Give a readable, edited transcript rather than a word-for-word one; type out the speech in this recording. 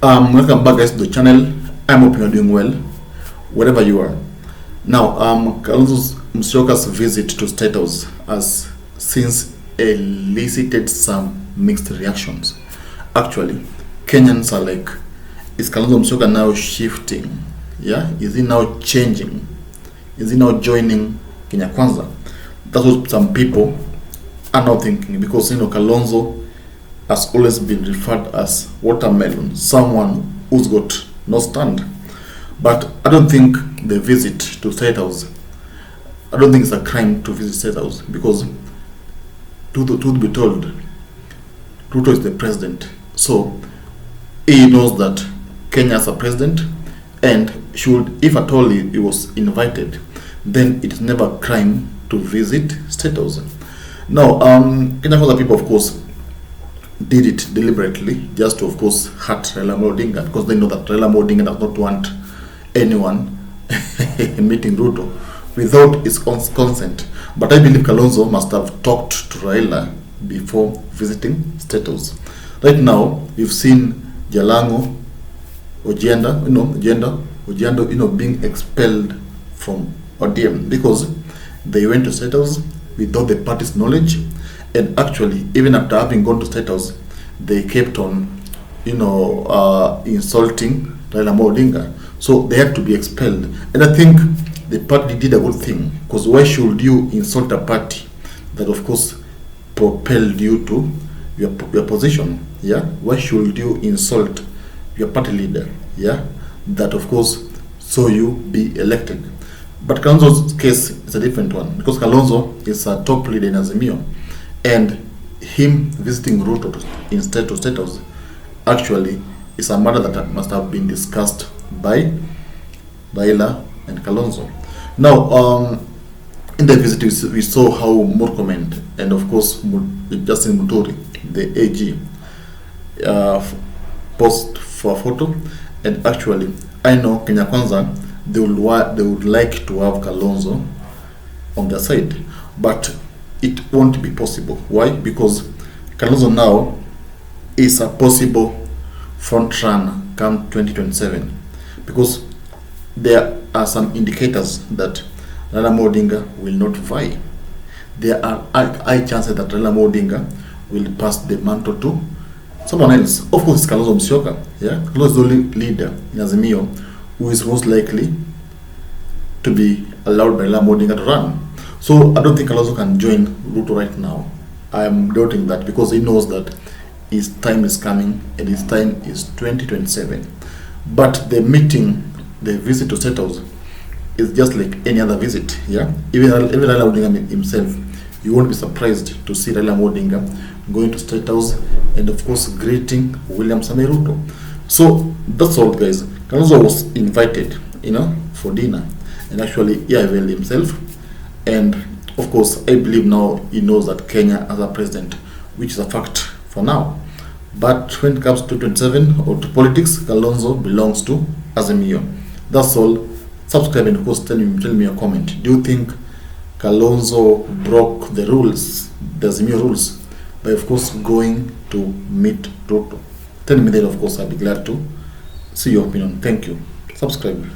Welcome back, guys, to the channel. I'm hoping you're doing well, wherever you are. Now, Kalonzo's visit to State House has since elicited some mixed reactions. Actually, Kenyans are like, is Kalonzo Musyoka now shifting? Yeah, is he now changing? Is he now joining Kenya Kwanza? That's what some people are now thinking, because Kalonzo has always been referred as watermelon, someone who's got no stand. But I don't think the visit to State House, I don't think it's a crime to visit State House, because truth be told, Ruto is the president. So he knows that Kenya is a president, and should, if at all he was invited, then it's never a crime to visit State House. Now, Kenya Kwanza people, of course, did it deliberately just to, of course, hurt Raila Odinga, because they know that Raila Odinga does not want anyone meeting Ruto without his consent. But I believe Kalonzo must have talked to Raila before visiting State House. Right now, we've seen Jalango, Ojienda, being expelled from ODM because they went to State House without the party's knowledge. And actually, even after having gone to State House, they kept on, insulting Raila Odinga. So they had to be expelled. And I think the party did a good thing, because why should you insult a party that, of course, propelled you to your position? Yeah. Why should you insult your party leader? Yeah. That, of course, saw you be elected. But Kalonzo's case is a different one, because Kalonzo is a top leader in Azimio. And him visiting Ruto instead to State House actually is a matter that must have been discussed by Raila and Kalonzo. Now, in the visit, we saw how Murkomen and, of course, Justin Muturi, the AG, posed for a photo. And actually, I know Kenya Kwanza, they would like to have Kalonzo on their side, but it won't be possible. Why? Because Kalonzo now is a possible front runner come 2027, because there are some indicators that Raila Odinga will not vie. There are high chances that Raila Odinga will pass the mantle to someone else. Of course, it's Kalonzo Musyoka. Yeah, Kalonzo is the only leader in Azimio who is most likely to be allowed by Raila Odinga to run. So I don't think Kalonzo can join Ruto right now. I am doubting that, because he knows that his time is coming, and his time is 2027. But the meeting, the visit to State House, is just like any other visit. Yeah, even Raila Odinga himself, you won't be surprised to see Raila Odinga going to State House and, of course, greeting William Samoei Ruto. So that's all, guys. Kalonzo was invited, for dinner, and actually he availed himself. And of course, I believe now he knows that Kenya has a president, which is a fact for now. But when it comes to 27 or to politics, Kalonzo belongs to Azimio. That's all. Subscribe and, of course, tell me your comment. Do you think Kalonzo broke the rules, the Azimio rules, by, of course, going to meet Ruto? Tell me that, of course. I'll be glad to see your opinion. Thank you. Subscribe.